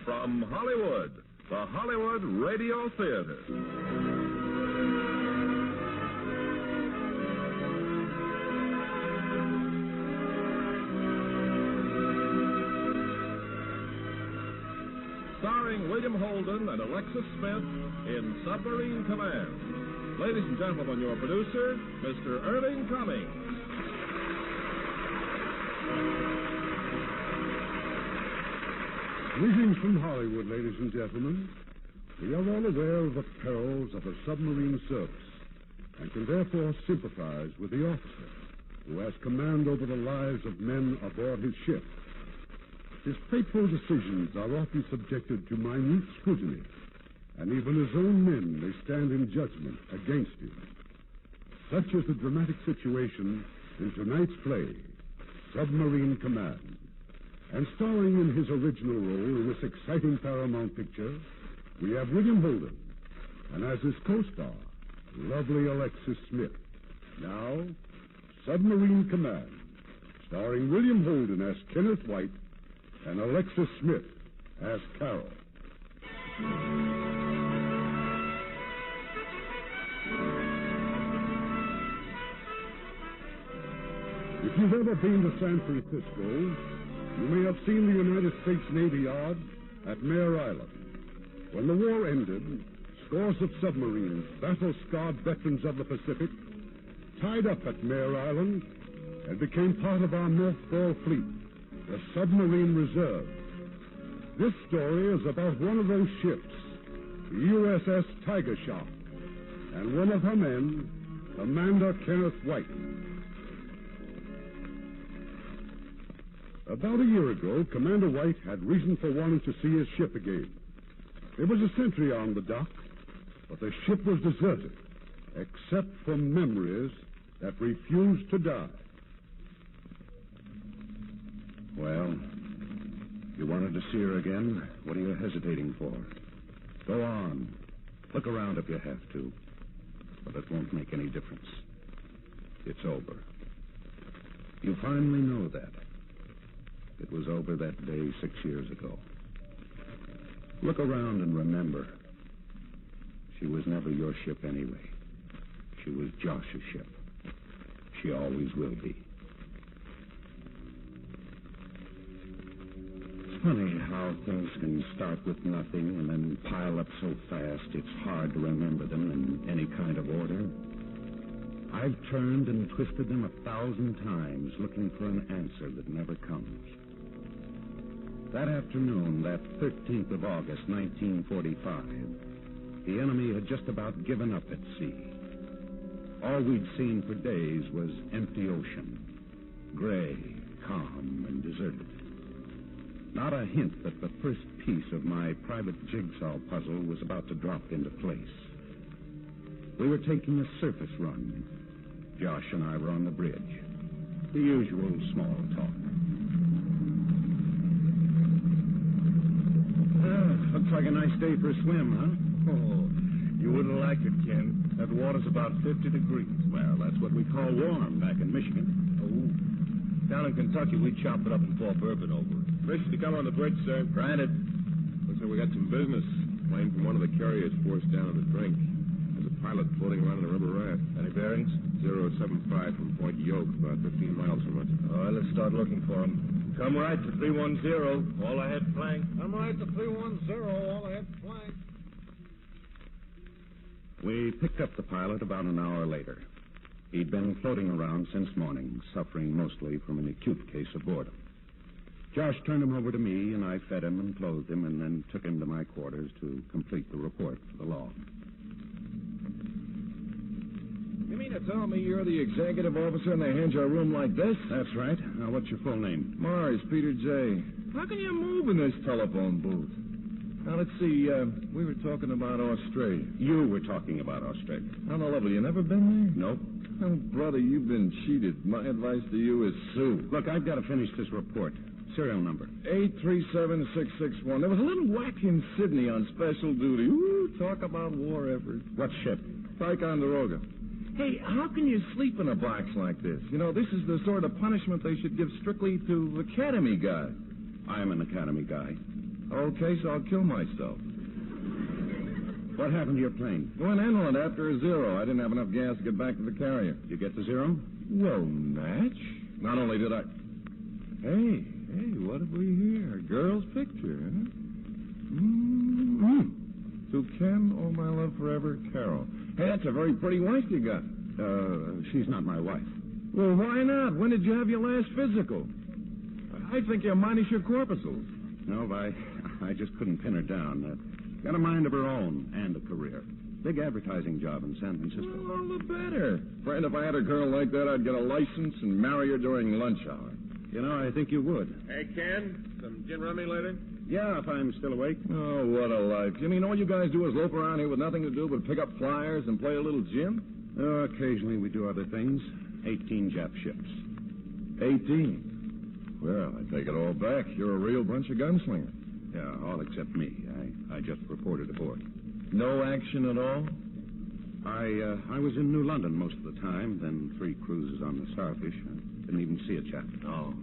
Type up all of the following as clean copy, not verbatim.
from Hollywood, the Hollywood Radio Theatre. Starring William Holden and Alexis Smith in Submarine Command. Ladies and gentlemen, your producer, Mr. Irving Cummings. Greetings from Hollywood, ladies and gentlemen. We are all aware of the perils of the submarine service and can therefore sympathize with the officer who has command over the lives of men aboard his ship. His fateful decisions are often subjected to minute scrutiny, and even his own men may stand in judgment against him. Such is the dramatic situation in tonight's play, Submarine Command. And starring in his original role in this exciting Paramount picture, we have William Holden, and as his co-star, lovely Alexis Smith. Now, Submarine Command, starring William Holden as Kenneth White and Alexis Smith as Carol. If you've ever been to San Francisco, you may have seen the United States Navy Yard at Mare Island. When the war ended, scores of submarines, battle-scarred veterans of the Pacific, tied up at Mare Island and became part of our mothball fleet, the Submarine Reserve. This story is about one of those ships, the USS Tiger Shark, and one of her men, Commander Kenneth White. About a year ago, Commander White had reason for wanting to see his ship again. There was a sentry on the dock, but the ship was deserted, except for memories that refused to die. Well, you wanted to see her again? What are you hesitating for? Go on. Look around if you have to. But it won't make any difference. It's over. You finally know that. It was over that day 6 years ago. Look around and remember, she was never your ship anyway. She was Josh's ship. She always will be. It's funny how things can start with nothing and then pile up so fast it's hard to remember them in any kind of order. I've turned and twisted them 1,000 times looking for an answer that never comes. That afternoon, that 13th of August, 1945, the enemy had just about given up at sea. All we'd seen for days was empty ocean, gray, calm, and deserted. Not a hint that the first piece of my private jigsaw puzzle was about to drop into place. We were taking a surface run. Josh and I were on the bridge. The usual small talk. Looks like a nice day for a swim, huh? Oh, you wouldn't like it, Ken. That water's about 50 degrees. Well, that's what we call warm back in Michigan. Oh. Down in Kentucky, we chop it up and pour bourbon over it. Permission to come on the bridge, sir. Granted. Looks like we got some business. Plane from one of the carriers forced down on the drink. There's a pilot floating around in a rubber raft. Any bearings? 075 from Point Yoke, about 15 miles from us. All right, let's start looking for him. Come right to 310, all ahead flank. Come right to 310, all ahead flank. We picked up the pilot about an hour later. He'd been floating around since morning, suffering mostly from an acute case of boredom. Josh turned him over to me, and I fed him and clothed him, and then took him to my quarters to complete the report for the log. You mean to tell me you're the executive officer and they hand you a room like this? That's right. Now, what's your full name? Mars, Peter J. How can you move in this telephone booth? Now, let's see, we were talking about Australia. You were talking about Australia. On the level, you never been there? Nope. Oh, brother, you've been cheated. My advice to you is sue. Look, I've got to finish this report. Serial number. 837661. There was a little whack in Sydney on special duty. Ooh, talk about war effort. What ship? Ticonderoga. Hey, how can you sleep in a box like this? You know, this is the sort of punishment they should give strictly to academy guys. I'm an academy guy. Okay, so I'll kill myself. What happened to your plane? Went inland after a zero. I didn't have enough gas to get back to the carrier. Did you get to zero? Well, Match. Not only did I... Hey, what have we here? A girl's picture, huh? To Ken, oh, my love forever, Carol. Hey, that's a very pretty wife you got. She's not my wife. Well, why not? When did you have your last physical? I think you're minus your corpuscles. No, I just couldn't pin her down. Got a mind of her own and a career. Big advertising job in San Francisco. All the better. Friend, if I had a girl like that, I'd get a license and marry her during lunch hour. You know, I think you would. Hey, Ken, some gin rummy later? Yeah, if I'm still awake. Oh, what a life. You mean all you guys do is loaf around here with nothing to do but pick up flyers and play a little gin? Occasionally we do other things. 18 Jap ships. 18? Well, I take it all back. You're a real bunch of gunslingers. Yeah, all except me. I just reported aboard. No action at all? I was in New London most of the time, then 3 cruises on the Starfish. I didn't even see a chap. Oh.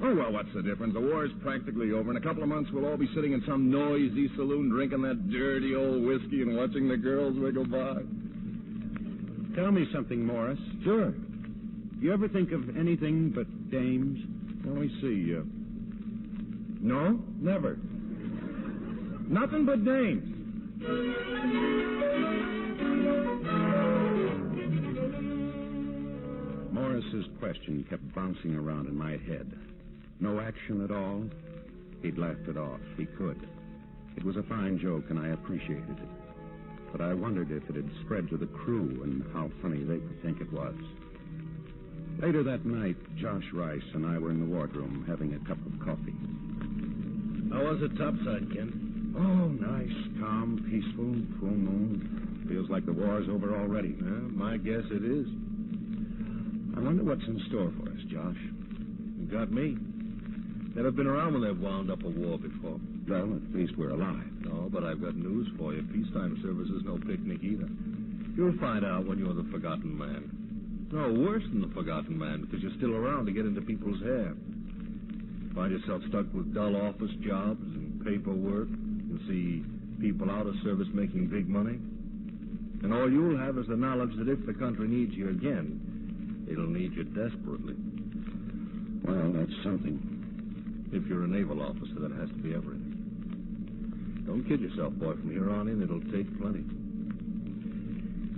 Oh, well, what's the difference? The war's practically over. In a couple of months, we'll all be sitting in some noisy saloon drinking that dirty old whiskey and watching the girls wiggle by. Tell me something, Morris. Sure. You ever think of anything but dames? Let me see. No, never. Nothing but dames. Morris's question kept bouncing around in my head. No action at all? He'd laughed it off. He could. It was a fine joke, and I appreciated it. But I wondered if it had spread to the crew and how funny they could think it was. Later that night, Josh Rice and I were in the wardroom having a cup of coffee. How was it topside, Ken? Oh, nice, calm, peaceful, full moon. Feels like the war's over already. My guess it is. I wonder what's in store for us, Josh. You got me. Never been around when they've wound up a war before. Well, at least we're alive. No, but I've got news for you. Peacetime service is no picnic either. You'll find out when you're the forgotten man. No, worse than the forgotten man, because you're still around to get into people's hair. Find yourself stuck with dull office jobs and paperwork and see people out of service making big money. And all you'll have is the knowledge that if the country needs you again, it'll need you desperately. Well, that's something. If you're a naval officer, that has to be everything. Don't kid yourself, boy. From here on in, it'll take plenty.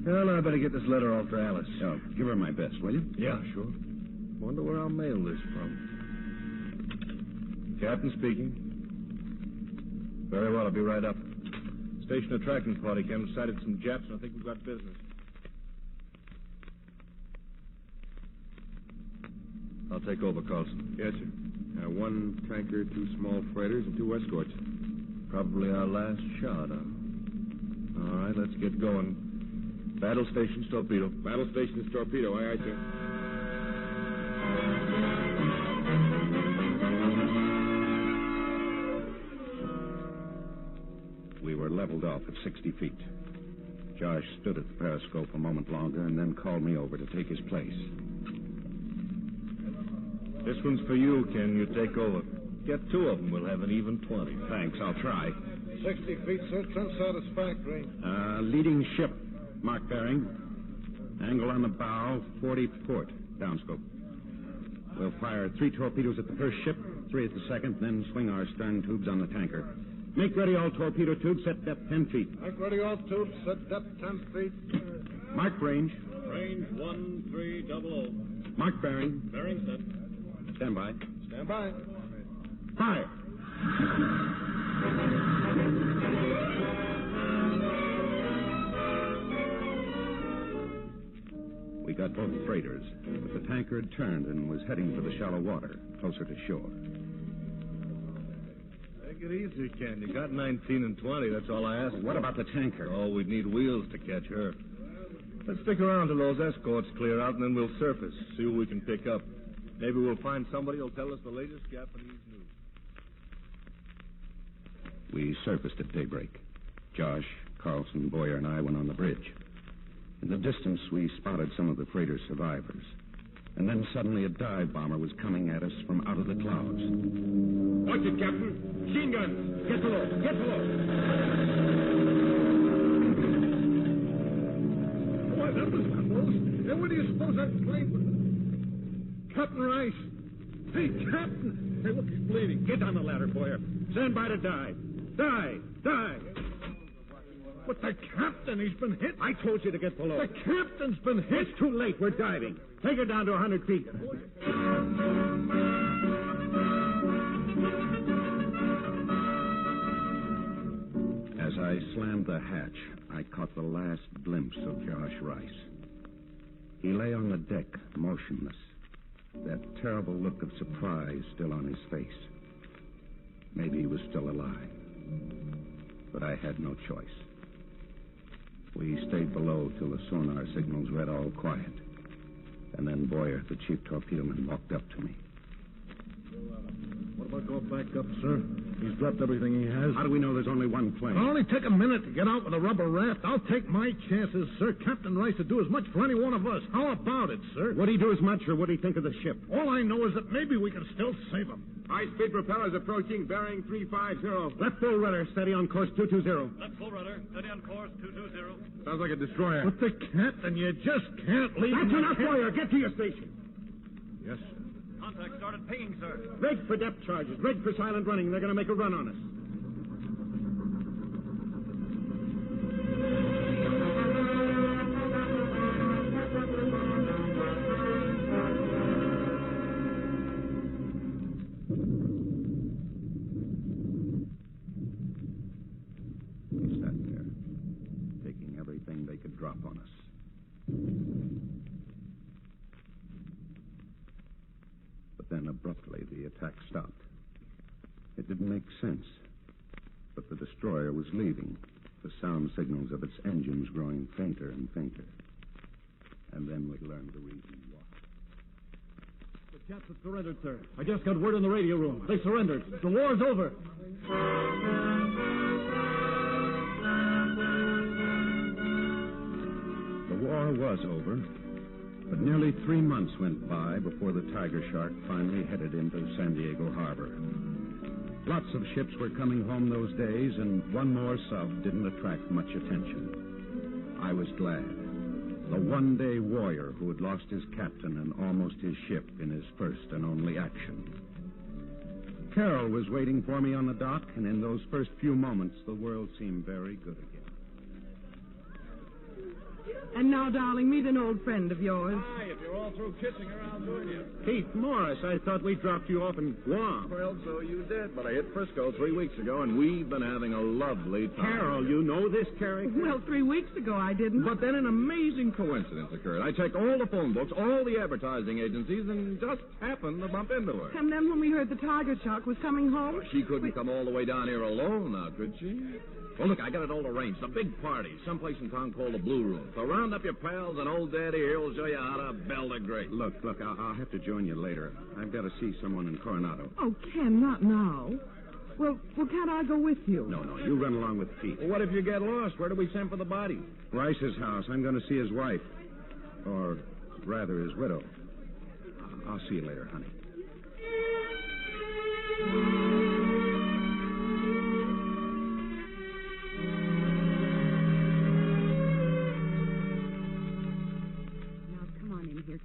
Well, I better get this letter off to Alice. Oh, give her my best, will you? Yeah, sure. Wonder where I'll mail this from. Captain speaking. Very well, I'll be right up. Station a tracking party, Ken. Sighted some Japs, and I think we've got business. I'll take over, Carlson. Yes, sir. 1 tanker, 2 small freighters, and 2 escorts. Probably our last shot, huh? All right, let's get going. Battle station's torpedo. Battle station's torpedo. Aye, aye, sir. We were leveled off at 60 feet. Josh stood at the periscope a moment longer and then called me over to take his place. This one's for you, Ken. You take over. Get 2 of them. We'll have an even 20. Thanks, I'll try. 60 feet, sir. Unsatisfactory. Leading ship, mark bearing. Angle on the bow, 40 port. Downscope. We'll fire 3 torpedoes at the first ship, 3 at the second, then swing our stern tubes on the tanker. Make ready all torpedo tubes, set depth 10 feet. Make ready all tubes, set depth 10 feet. Mark range. Range 1300. Mark bearing. Bearing set. Stand by. Stand by. Fire. We got both freighters, but the tanker had turned and was heading for the shallow water, closer to shore. Take it easy, Ken. You got 19 and 20. That's all I ask. What about the tanker? Oh, we'd need wheels to catch her. Let's stick around till those escorts clear out, and then we'll surface, see what we can pick up. Maybe we'll find somebody who'll tell us the latest Japanese news. We surfaced at daybreak. Josh, Carlson, Boyer, and I went on the bridge. In the distance, we spotted some of the freighter's survivors. And then suddenly a dive bomber was coming at us from out of the clouds. Watch it, Captain. Machine gun. Get below. Get below. Boy, that was close. And where do you suppose that plane was? Captain Rice. Hey, Captain. Hey, look, he's bleeding. Get on the ladder, Boyer. Stand by to dive. Dive. Dive. But the captain, he's been hit. I told you to get below. The captain's been hit. It's too late. We're diving. Take her down to 100 feet. As I slammed the hatch, I caught the last glimpse of Josh Rice. He lay on the deck, motionless, that terrible look of surprise still on his face. Maybe he was still alive. But I had no choice. We stayed below till the sonar signals read all quiet. And then Boyer, the chief torpedoman, walked up to me. What about going back up, sir? He's dropped everything he has. How do we know there's only one plane? It'll only take a minute to get out with a rubber raft. I'll take my chances, sir. Captain Rice would do as much for any one of us. How about it, sir? Would he do as much, or would he think of the ship? All I know is that maybe we can still save him. High-speed propellers approaching, bearing 350. Left full rudder, steady on course 220. Left full rudder, steady on course 220. Sounds like a destroyer. But the captain, you just can't leave him. That's enough, Boyer. Get to your station. Yes, sir. Contact started pinging, sir. Rig for depth charges. Rig for silent running. They're going to make a run on us. We sat there, taking everything they could drop on us. But then abruptly the attack stopped. It didn't make sense. But the destroyer was leaving, the sound signals of its engines growing fainter and fainter. And then we learned the reason why. The Japs have surrendered, sir. I just got word in the radio room. They surrendered. The war's over. The war was over, but nearly 3 months went by before the Tiger Shark finally headed into San Diego Harbor. Lots of ships were coming home those days, and one more sub didn't attract much attention. I was glad. The one-day warrior who had lost his captain and almost his ship in his first and only action. Carol was waiting for me on the dock, and in those first few moments, the world seemed very good again. And now, darling, meet an old friend of yours. Hi, if you're all through kissing her, I'll join you. Keith Morris, I thought we dropped you off in Guam. Well, so you did, but I hit Frisco 3 weeks ago, and we've been having a lovely time. Carol, you know this character? Well, 3 weeks ago I didn't. But then an amazing coincidence occurred. I checked all the phone books, all the advertising agencies, and just happened to bump into her. And then when we heard the Tiger Shark was coming home... Well, she couldn't come all the way down here alone now, could she? Well, look, I got it all arranged. A big party, someplace in town called the Blue Room. So round up your pals, and old Daddy here will show you how to belt a great. Look, I'll have to join you later. I've got to see someone in Coronado. Oh, Ken, not now. Well, can't I go with you? No, you run along with Pete. Well, what if you get lost? Where do we send for the body? Rice's house. I'm going to see his wife. Or, rather, his widow. I'll see you later, honey.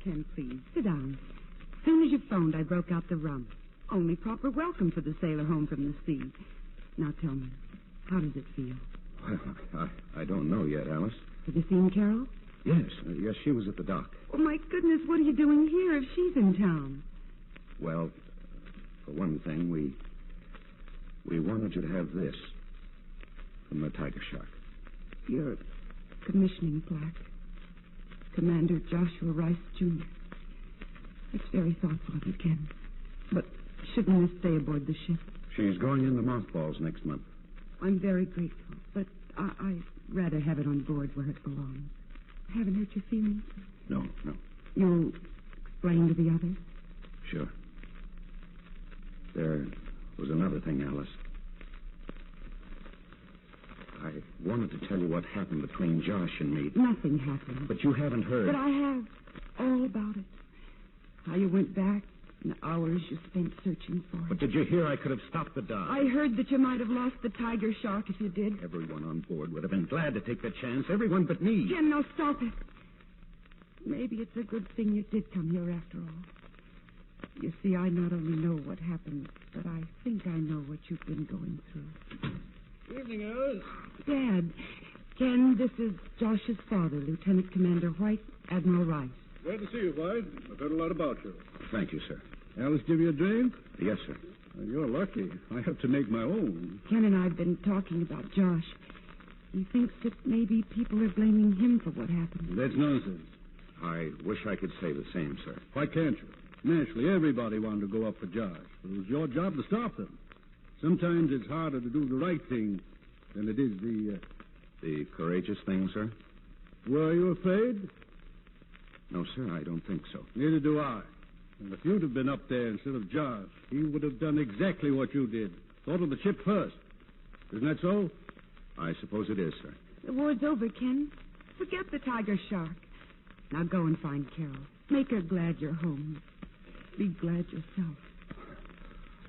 Ken, please. Sit down. As soon as you phoned, I broke out the rum. Only proper welcome for the sailor home from the sea. Now tell me, how does it feel? Well, I don't know yet, Alice. Have you seen Carol? Yes, she was at the dock. Oh, my goodness, what are you doing here if she's in town? Well, for one thing, we wanted you to have this from the Tiger Shark. Your commissioning plaque. Commander Joshua Rice, Jr. That's very thoughtful of you, Ken. But shouldn't this stay aboard the ship? She's going in the mothballs next month. I'm very grateful, but I'd rather have it on board where it belongs. I haven't hurt your feelings? No. You'll explain to the others? Sure. There was another thing, Alice. I wanted to tell you what happened between Josh and me. Nothing happened. But you haven't heard. But I have. All about it. How you went back, and the hours you spent searching for it. But did you hear I could have stopped the dive? I heard that you might have lost the tiger shark if you did. Everyone on board would have been glad to take the chance. Everyone but me. Ken, no, stop it. Maybe it's a good thing you did come here after all. You see, I not only know what happened, but I think I know what you've been going through. Evening, Alice. Dad, Ken, this is Josh's father, Lieutenant Commander White, Admiral Rice. Glad to see you, White. I've heard a lot about you. Thank you, sir. Alice give you a drink? Yes, sir. Well, you're lucky. I have to make my own. Ken and I have been talking about Josh. He thinks that maybe people are blaming him for what happened. That's nonsense. I wish I could say the same, sir. Why can't you? Naturally, everybody wanted to go up for Josh, but it was your job to stop them. Sometimes it's harder to do the right thing than it is The courageous thing, sir? Were you afraid? No, sir, I don't think so. Neither do I. And if you'd have been up there instead of Josh, he would have done exactly what you did. Thought of the ship first. Isn't that so? I suppose it is, sir. The war's over, Ken. Forget the tiger shark. Now go and find Carol. Make her glad you're home. Be glad yourself.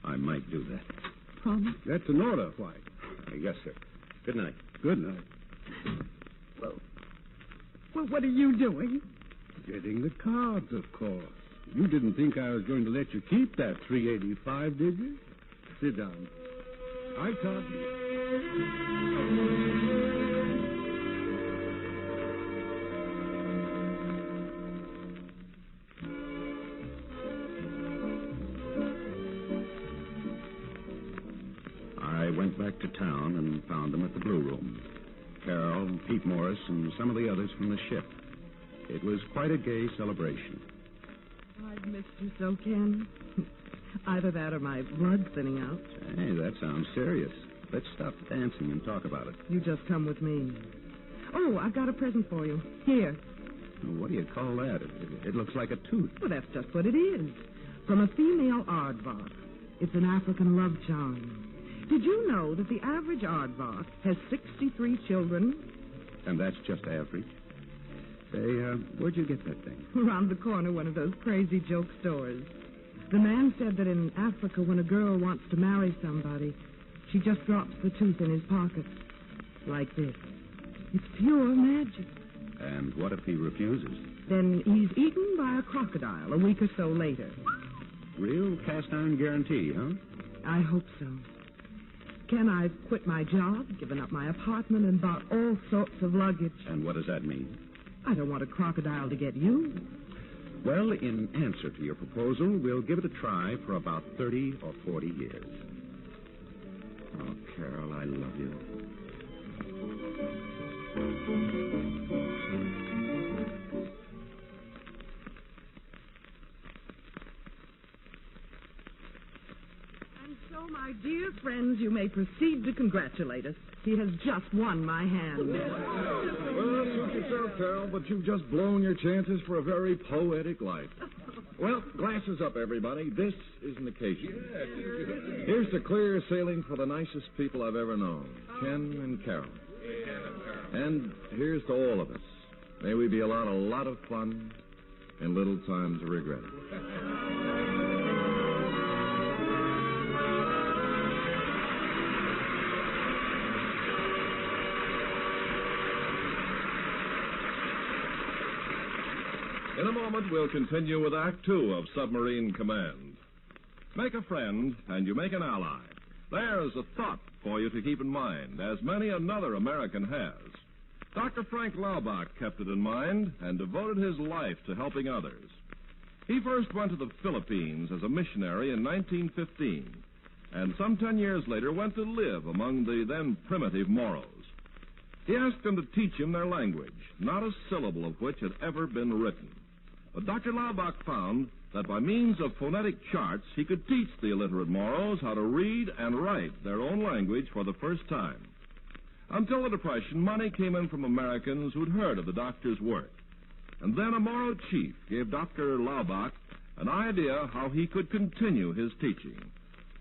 I might do that. Promise? That's an order, White. Yes, sir. Good night. Good night. Well, what are you doing? Getting the cards, of course. You didn't think I was going to let you keep that $3.85, did you? Sit down. I can't. I went back to town and found them at the Blue Room. Carol, Pete Morris, and some of the others from the ship. It was quite a gay celebration. I've missed you so, Ken. Either that or my blood's thinning out. Hey, that sounds serious. Let's stop dancing and talk about it. You just come with me. Oh, I've got a present for you. Here. What do you call that? It looks like a tooth. Well, that's just what it is. From a female aardvark. It's an African love charm. Did you know that the average aardvark has 63 children? And that's just average? Say, where'd you get that thing? Around the corner, one of those crazy joke stores. The man said that in Africa, when a girl wants to marry somebody, she just drops the tooth in his pocket. Like this. It's pure magic. And what if he refuses? Then he's eaten by a crocodile a week or so later. Real cast-iron guarantee, huh? I hope so. Ken, I've quit my job, given up my apartment, and bought all sorts of luggage. And what does that mean? I don't want a crocodile to get you. Well, in answer to your proposal, we'll give it a try for about 30 or 40 years. Oh, Carol, I love you. And so, my dear friends, you may proceed to congratulate us. He has just won my hand. Well, suit yourself, Carol, but you've just blown your chances for a very poetic life. Well, glasses up, everybody. This is an occasion. Here's to clear sailing for the nicest people I've ever known, Ken and Carol. And here's to all of us. May we be allowed a lot of fun and little time to regret it. In a moment, we'll continue with Act Two of Submarine Command. Make a friend, and you make an ally. There's a thought for you to keep in mind, as many another American has. Dr. Frank Laubach kept it in mind and devoted his life to helping others. He first went to the Philippines as a missionary in 1915, and some 10 years later went to live among the then primitive Moros. He asked them to teach him their language, not a syllable of which had ever been written. But Dr. Laubach found that by means of phonetic charts, he could teach the illiterate Moros how to read and write their own language for the first time. Until the Depression, money came in from Americans who'd heard of the doctor's work. And then a Moro chief gave Dr. Laubach an idea how he could continue his teaching.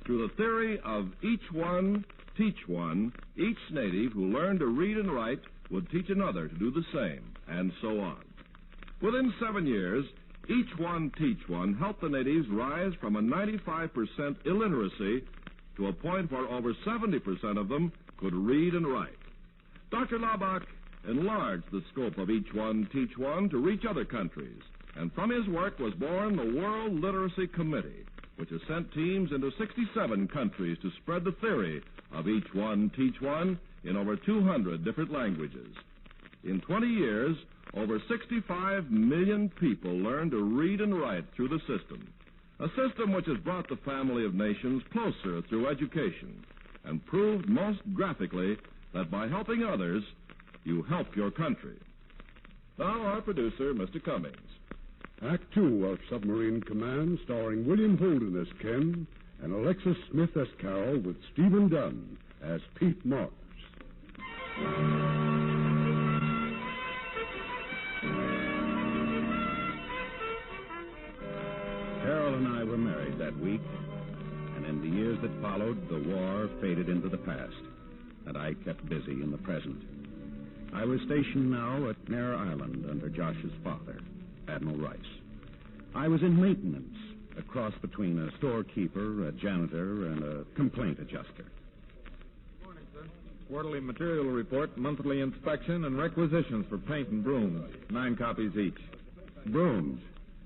Through the theory of each one, teach one, each native who learned to read and write would teach another to do the same, and so on. Within 7 years, Each One, Teach One helped the natives rise from a 95% illiteracy to a point where over 70% of them could read and write. Dr. Laubach enlarged the scope of Each One, Teach One to reach other countries, and from his work was born the World Literacy Committee, which has sent teams into 67 countries to spread the theory of Each One, Teach One in over 200 different languages. In 20 years, over 65 million people learned to read and write through the system, a system which has brought the family of nations closer through education and proved most graphically that by helping others, you help your country. Now, our producer, Mr. Cummings. Act 2 of Submarine Command, starring William Holden as Ken and Alexis Smith as Carol, with Stephen Dunn as Pete Marks. Carol and I were married that week, and in the years that followed, the war faded into the past, and I kept busy in the present. I was stationed now at Mare Island under Josh's father, Admiral Rice. I was in maintenance, a cross between a storekeeper, a janitor, and a complaint adjuster. Good morning, sir. Quarterly material report, monthly inspection, and requisitions for paint and brooms. 9 copies each. Brooms.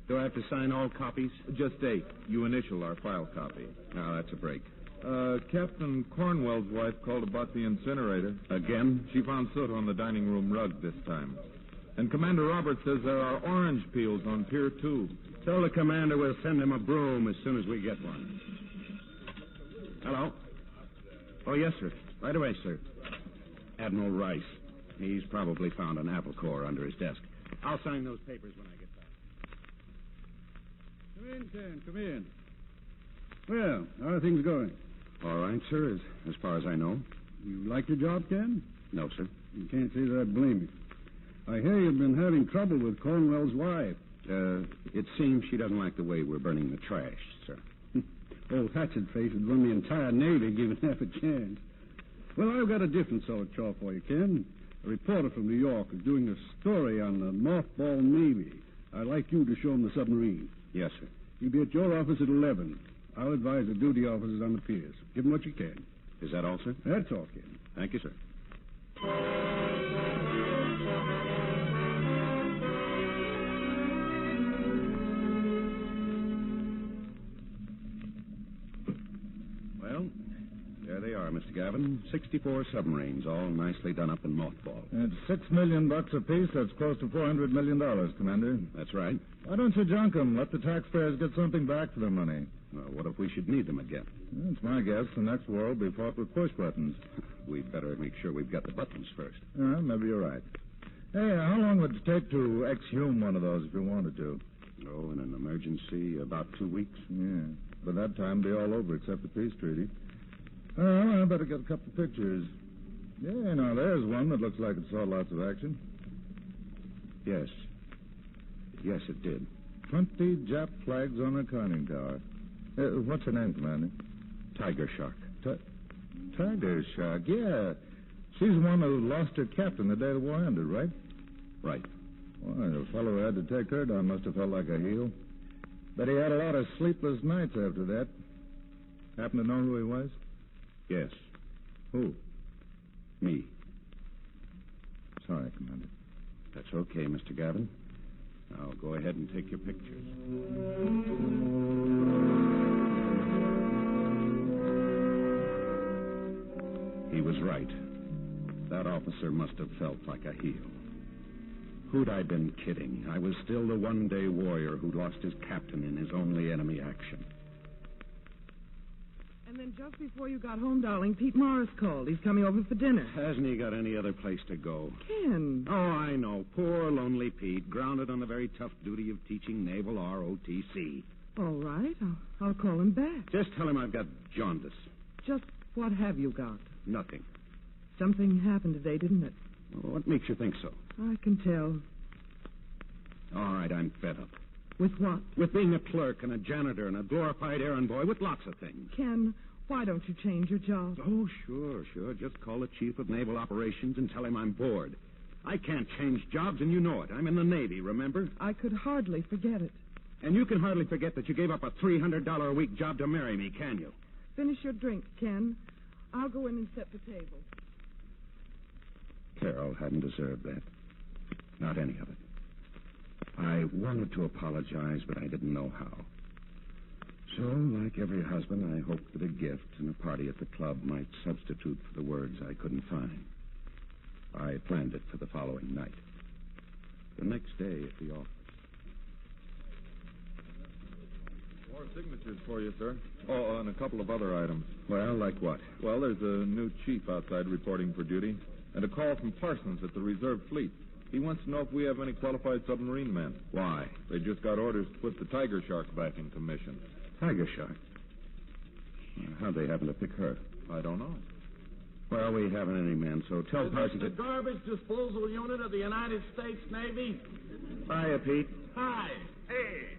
Do I have to sign all copies? Just 8. You initial our file copy. Now, that's a break. Captain Cornwell's wife called about the incinerator. Again? She found soot on the dining room rug this time. And Commander Roberts says there are orange peels on Pier 2. Tell the commander we'll send him a broom as soon as we get one. Hello? Oh, yes, sir. Right away, sir. Admiral Rice. He's probably found an apple core under his desk. I'll sign those papers when I get back. Come in, Ken. Come in. Well, how are things going? All right, sir, as far as I know. You like your job, Ken? No, sir. You can't say that I blame you. I hear you've been having trouble with Cornwell's wife. It seems she doesn't like the way we're burning the trash, sir. Old Hatchet-Face would run the entire Navy given half a chance. Well, I've got a different sort of chore for you, Ken. A reporter from New York is doing a story on the mothball Navy. I'd like you to show him the submarine. Yes, sir. You'll be at your office at 11. I'll advise the duty officers on the piers. Give them what you can. Is that all, sir? That's all, Ken. Thank you, sir. Well, there they are, Mr. Gavin. 64 submarines, all nicely done up in mothball. It's $6 million apiece. That's close to $400 million, Commander. That's right. Why don't you junk them? Let the taxpayers get something back for their money. Well, what if we should need them again? It's my guess the next war will be fought with push buttons. We'd better make sure we've got the buttons first. Maybe you're right. Hey, how long would it take to exhume one of those if you wanted to? Oh, in an emergency, about 2 weeks. Yeah. By that time, it'll be all over except the peace treaty. I better get a couple of pictures. Yeah, now there's one that looks like it saw lots of action. Yes. Yes, it did. 20 Jap flags on a conning tower. What's her name, Commander? Tiger Shark. Tiger Shark, yeah. She's the one who lost her captain the day the war ended, right? Right. Why, the fellow who had to take her down must have felt like a heel. But he had a lot of sleepless nights after that. Happen to know who he was? Yes. Who? Me. Sorry, Commander. That's okay, Mr. Gavin. Now go ahead and take your pictures. He was right. That officer must have felt like a heel. Who'd I been kidding? I was still the one-day warrior who lost his captain in his only enemy action. And then just before you got home, darling, Pete Morris called. He's coming over for dinner. Hasn't he got any other place to go? Ken. Oh, I know. Poor, lonely Pete, grounded on the very tough duty of teaching naval ROTC. All right. I'll call him back. Just tell him I've got jaundice. Just what have you got? Nothing. Something happened today, didn't it? What makes you think so? I can tell. All right, I'm fed up. With what? With being a clerk and a janitor and a glorified errand boy, with lots of things. Ken, why don't you change your job? Oh, sure. Just call the chief of naval operations and tell him I'm bored. I can't change jobs, and you know it. I'm in the Navy, remember? I could hardly forget it. And you can hardly forget that you gave up a $300 a week job to marry me, can you? Finish your drink, Ken. I'll go in and set the table. Carol hadn't deserved that. Not any of it. I wanted to apologize, but I didn't know how. So, like every husband, I hoped that a gift and a party at the club might substitute for the words I couldn't find. I planned it for the following night. The next day at the office. More signatures for you, sir. Oh, and a couple of other items. Well, like what? Well, there's a new chief outside reporting for duty, and a call from Parsons at the reserve fleet. He wants to know if we have any qualified submarine men. Why? They just got orders to put the Tiger Shark back in commission. Tiger Shark? How'd they happen to pick her? I don't know. Well, we haven't any men, so tell Parsons... the garbage disposal unit of the United States Navy? Hiya, Pete. Hi. Hey.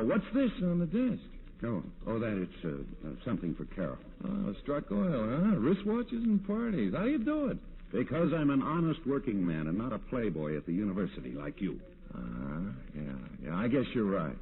What's this on the desk? Oh, that it's something for Carol. Oh, struck oil, huh? Wristwatches and parties. How do you do it? Because I'm an honest working man and not a playboy at the university like you. Yeah, I guess you're right.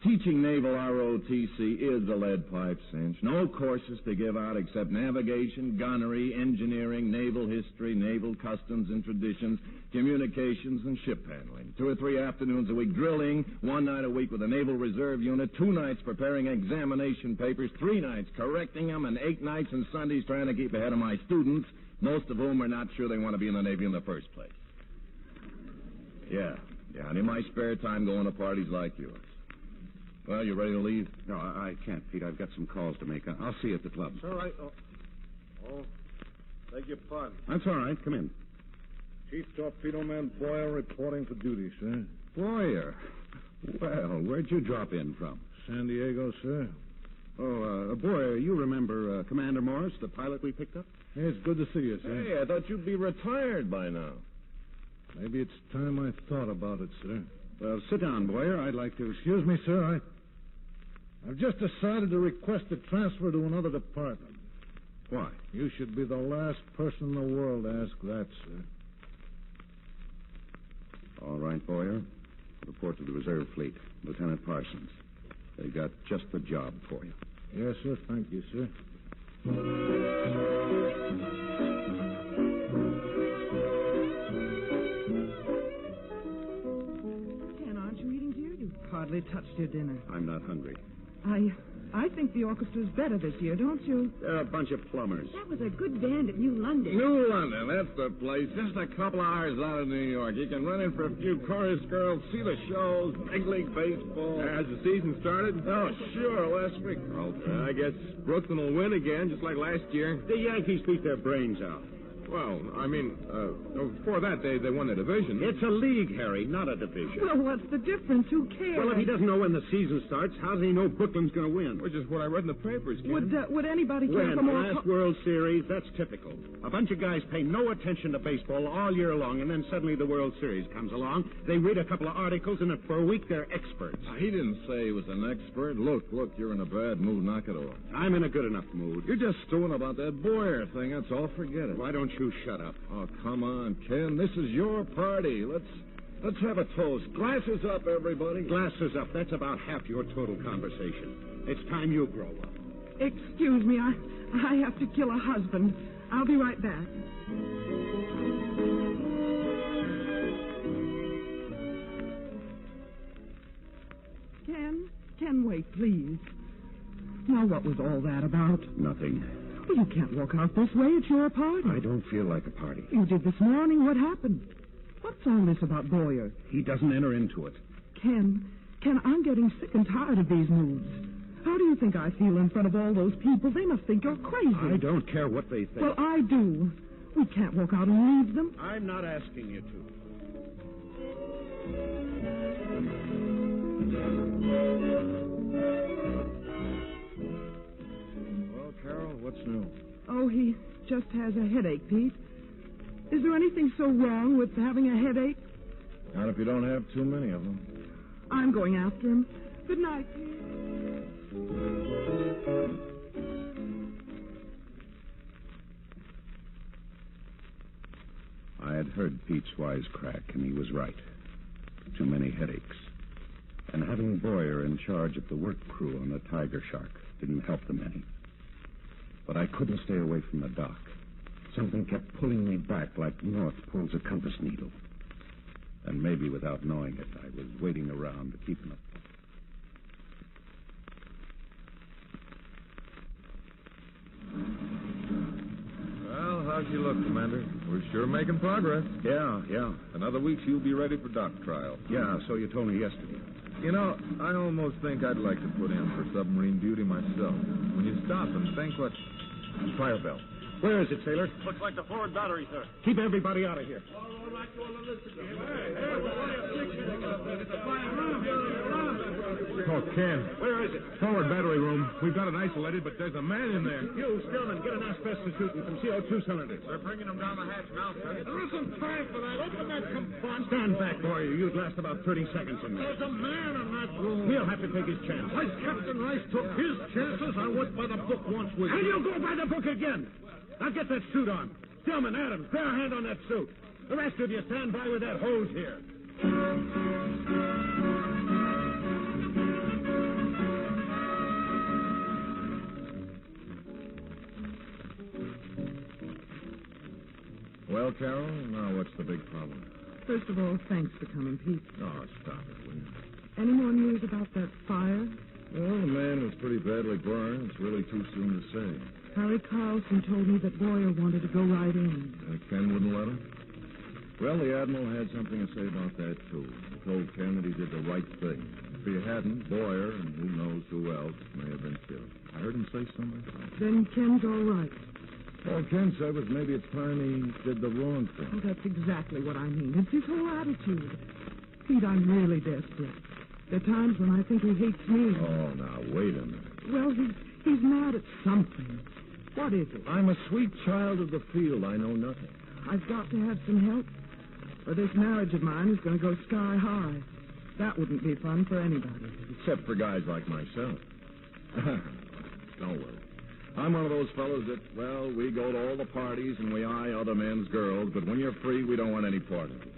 Teaching naval ROTC is a lead pipe cinch. No courses to give out except navigation, gunnery, engineering, naval history, naval customs and traditions, communications, and ship handling. 2 or 3 afternoons a week drilling, 1 night a week with a naval reserve unit, 2 nights preparing examination papers, 3 nights correcting them, and 8 nights and Sundays trying to keep ahead of my students, most of whom are not sure they want to be in the Navy in the first place. Yeah, and in my spare time going to parties like yours. Well, you ready to leave? No, I can't, Pete. I've got some calls to make. I'll see you at the club. It's all right. Beg your pardon. That's all right. Come in. Chief Torpedo Man Boyer reporting for duty, sir. Boyer. Well, where'd you drop in from? San Diego, sir. Oh, Boyer, you remember Commander Morris, the pilot we picked up? Hey, it's good to see you, sir. Hey, I thought you'd be retired by now. Maybe it's time I thought about it, sir. Well, sit down, Boyer. I'd like to... Excuse me, sir. I've just decided to request a transfer to another department. Why? You should be the last person in the world to ask that, sir. All right, Boyer. Report to the reserve fleet. Lieutenant Parsons. They got just the job for you. Yes, sir. Thank you, sir. Ken, aren't you eating, dear? You hardly touched your dinner. I'm not hungry. I think the orchestra's better this year, don't you? They're a bunch of plumbers. That was a good band at New London. New London, that's the place. Just a couple of hours out of New York. You can run in for a few chorus girls, see the shows, big league baseball. Has the season started? Oh, sure, last week. I guess Brooklyn will win again, just like last year. The Yankees beat their brains out. Well, I mean, before that, they won the division. It's a league, Harry, not a division. Well, what's the difference? Who cares? Well, if he doesn't know when the season starts, how does he know Brooklyn's going to win? Which is what I read in the papers, Ken. Would anybody care for When? more... Last World Series, that's typical. A bunch of guys pay no attention to baseball all year long, and then suddenly the World Series comes along. They read a couple of articles, and for a week they're experts. He didn't say he was an expert. Look, you're in a bad mood. Knock it off. I'm in a good enough mood. You're just stewing about that Boyer thing. That's all. Forget it. Why don't you shut up? Oh, come on, Ken. This is your party. Let's have a toast. Glasses up, everybody. Glasses up. That's about half your total conversation. It's time you grow up. Excuse me, I have to kill a husband. I'll be right back. Ken, wait, please. Now, what was all that about? Nothing. Well, you can't walk out this way. It's your party. I don't feel like a party. You did this morning. What happened? What's all this about Boyer? He doesn't enter into it. Ken, I'm getting sick and tired of these moods. How do you think I feel in front of all those people? They must think you're crazy. I don't care what they think. Well, I do. We can't walk out and leave them. I'm not asking you to. Well, Carol, what's new? Oh, he just has a headache, Pete. Is there anything so wrong with having a headache? Not if you don't have too many of them. I'm going after him. Good night, Pete. I had heard Pete's wisecrack, and he was right. Too many headaches. And having Boyer in charge of the work crew on the Tiger Shark didn't help them any. But I couldn't stay away from the dock. Something kept pulling me back like north pulls a compass needle. And maybe without knowing it, I was waiting around to keep them. Well, how's you look, Commander? We're sure making progress. Yeah. Another week, you'll be ready for dock trial. Yeah, so you told me yesterday. You know, I almost think I'd like to put in for submarine duty myself. When you stop and think what... Fire bell. Where is it, sailor? Looks like the forward battery, sir. Keep everybody out of here. Oh, Ken. Where is it? Forward battery room. We've got it isolated, but there's a man in there. You, Stillman, get an asbestos suit and some CO2 cylinders. We're bringing them down the hatch now, sir. There isn't time for that. Open that confront. Stand back, boy. You'd last about 30 seconds in there. There's a man in that room. He'll have to take his chance. Like Captain Rice took his chances, I went by the book once with And you. you'll go by the book again. Now get that suit on. Stillman, Adams, bear a hand on that suit. The rest of you stand by with that hose here. Well, Carol, now what's the big problem? First of all, thanks for coming, Pete. Oh, stop it, will you? Any more news about that fire? Well, the man was pretty badly burned. It's really too soon to say. Harry Carlson told me that Boyer wanted to go right in. Ken wouldn't let him? Well, the Admiral had something to say about that, too. He told Ken that he did the right thing. If he hadn't, Boyer, and who knows who else, may have been killed. I heard him say something. Then Ken's all right. All Ken said was maybe it's time he did the wrong thing. Oh, that's exactly what I mean. It's his whole attitude. Pete, I'm really desperate. There are times when I think he hates me. Oh, now, wait a minute. Well, he's mad at something. What is it? I'm a sweet child of the field. I know nothing. I've got to have some help, or this marriage of mine is going to go sky high. That wouldn't be fun for anybody. Except for guys like myself. Don't worry. I'm one of those fellows that, well, we go to all the parties and we eye other men's girls, but when you're free, we don't want any part of it.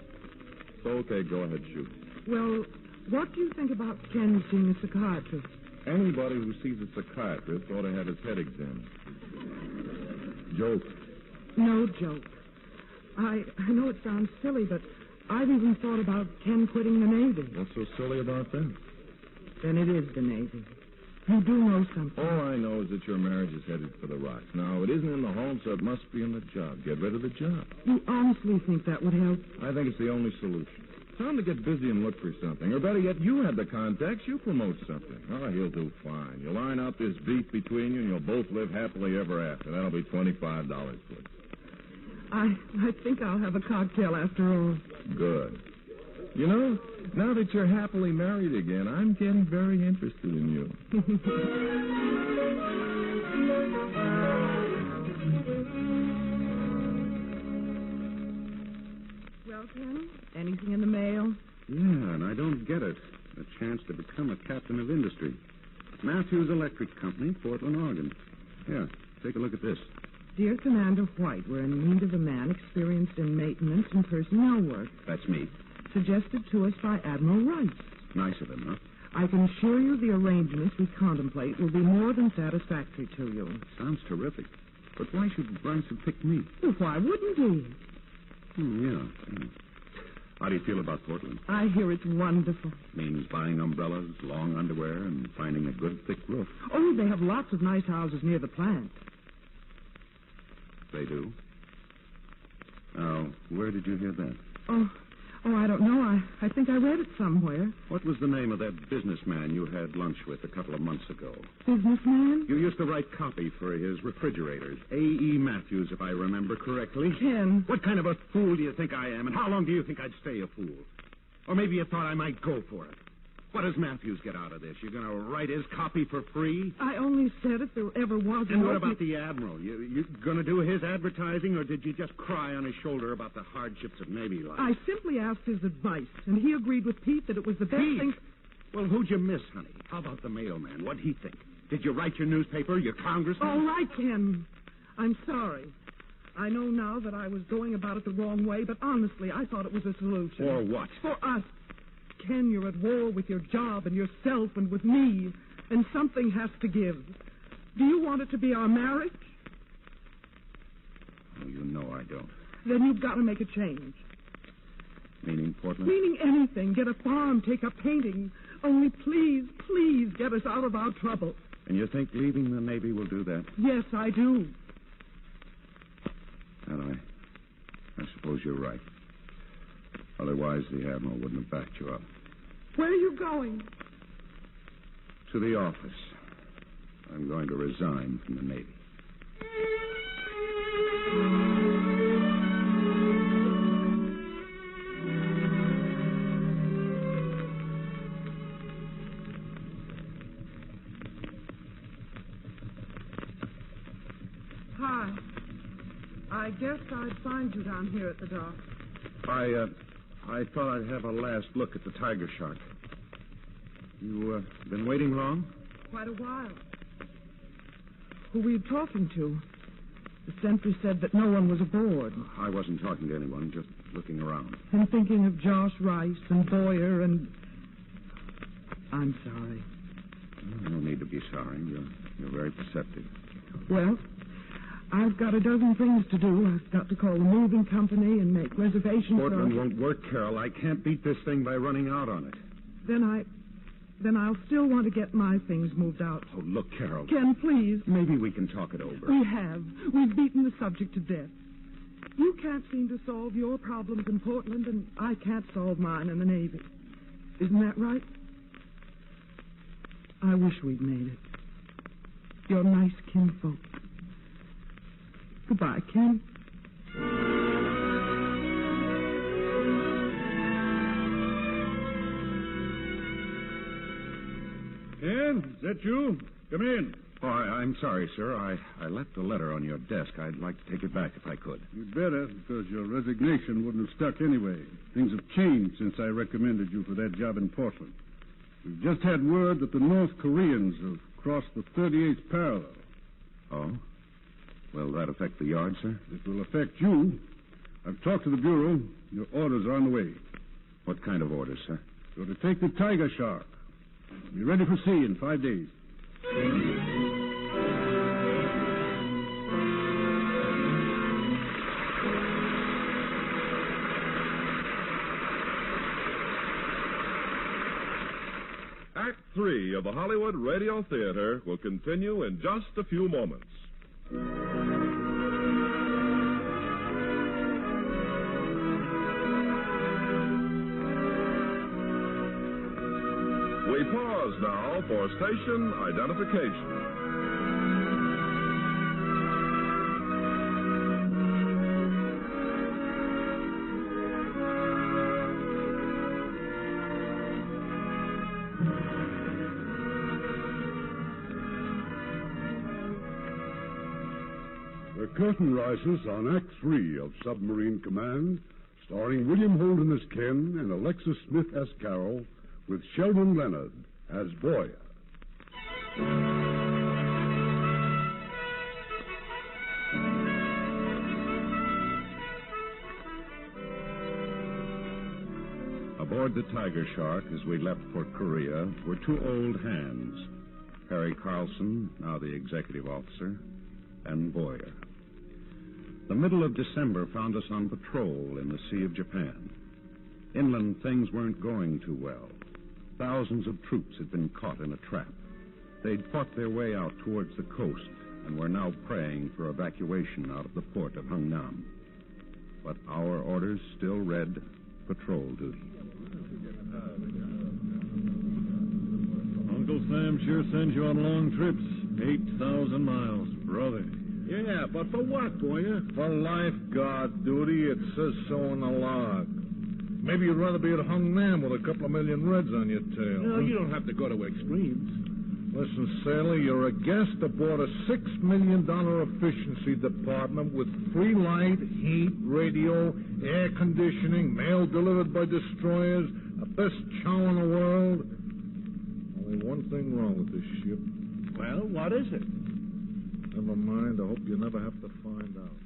So, okay, go ahead, shoot. Well, what do you think about Ken seeing a psychiatrist? Anybody who sees a psychiatrist ought to have his head examined. Joke. No joke. I know it sounds silly, but I've even thought about Ken quitting the Navy. What's so silly about that? Then it is the Navy. You do know something. All I know is that your marriage is headed for the rocks. Now, it isn't in the home, so it must be in the job. Get rid of the job. You honestly think that would help? I think it's the only solution. Tell him to get busy and look for something. Or better yet, you have the contacts. You promote something. Oh, he'll do fine. You'll iron out this beef between you, and you'll both live happily ever after. That'll be $25 for it. I think I'll have a cocktail after all. Good. You know, now that you're happily married again, I'm getting very interested in you. Well, Ken, anything in the mail? Yeah, and I don't get it. A chance to become a captain of industry. Matthews Electric Company, Portland, Oregon. Here, take a look at this. Dear Commander White, we're in need of a man experienced in maintenance and personnel work. That's me. Suggested to us by Admiral Rice. Nice of him, huh? I can assure you the arrangements we contemplate will be more than satisfactory to you. Sounds terrific. But why should Rice have picked me? Well, why wouldn't he? Yeah. How do you feel about Portland? I hear it's wonderful. Means buying umbrellas, long underwear, and finding a good thick roof. Oh, they have lots of nice houses near the plant. They do? Now, where did you hear that? Oh, I don't know. I think I read it somewhere. What was the name of that businessman you had lunch with a couple of months ago? Businessman? You used to write copy for his refrigerators. A.E. Matthews, if I remember correctly. Ken. What kind of a fool do you think I am, and how long do you think I'd stay a fool? Or maybe you thought I might go for it. What does Matthews get out of this? You're going to write his copy for free? I only said if there ever was And what about the Admiral? You going to do his advertising, or did you just cry on his shoulder about the hardships of Navy life? I simply asked his advice, and he agreed with Pete that it was the best thing... Well, who'd you miss, honey? How about the mailman? What'd he think? Did you write your newspaper, your congressman? All right, Ken. I'm sorry. I know now that I was going about it the wrong way, but honestly, I thought it was a solution. For what? For us. Ken, you're at war with your job and yourself and with me, and something has to give. Do you want it to be our marriage? Oh, you know I don't. Then you've got to make a change. Meaning Portland? Meaning anything. Get a farm, take up painting. Only please, please get us out of our trouble. And you think leaving the Navy will do that? Yes, I do. Well, I suppose you're right. Otherwise, the Admiral wouldn't have backed you up. Where are you going? To the office. I'm going to resign from the Navy. Hi. I guess I'd find you down here at the dock. I thought I'd have a last look at the tiger shark. You, been waiting long? Quite a while. Who were you talking to? The sentry said that no one was aboard. I wasn't talking to anyone, just looking around. And thinking of Josh Rice and Boyer and... I'm sorry. No need to be sorry. You're very perceptive. Well, I've got a dozen things to do. I've got to call the moving company and make reservations. Portland won't work, Carol. I can't beat this thing by running out on it. Then I'll still want to get my things moved out. Oh, look, Carol. Ken, please. Maybe we can talk it over. We have. We've beaten the subject to death. You can't seem to solve your problems in Portland, and I can't solve mine in the Navy. Isn't that right? I wish we'd made it. You're nice kinfolk. Goodbye, Ken. Ken, is that you? Come in. Oh, I'm sorry, sir. I left a letter on your desk. I'd like to take it back if I could. You'd better, because your resignation wouldn't have stuck anyway. Things have changed since I recommended you for that job in Portland. We've just had word that the North Koreans have crossed the 38th parallel. Oh? Will that affect the yard, sir? It will affect you. I've talked to the Bureau. Your orders are on the way. What kind of orders, sir? You're to take the tiger shark. Be ready for sea in 5 days. Act 3 of the Hollywood Radio Theater will continue in just a few moments. We pause now for station identification. The curtain rises on Act 3 of Submarine Command, starring William Holden as Ken and Alexis Smith as Carol, with Sheldon Leonard as Boyer. Aboard the Tiger Shark, as we left for Korea, were two old hands, Harry Carlson, now the executive officer, and Boyer. The middle of December found us on patrol in the Sea of Japan. Inland, things weren't going too well. Thousands of troops had been caught in a trap. They'd fought their way out towards the coast and were now praying for evacuation out of the port of Hungnam. But our orders still read patrol duty. Uncle Sam sure sends you on long trips. 8,000 miles, brother. Yeah, but for what, Boyer? For lifeguard duty. It says so in the log. Maybe you'd rather be at Hungnam with a couple of million reds on your tail. No, you don't have to go to extremes. Listen, sailor, you're a guest aboard a $6 million efficiency department with free light, heat, radio, air conditioning, mail delivered by destroyers, the best chow in the world. Only one thing wrong with this ship. Well, what is it? Never mind. I hope you never have to find out.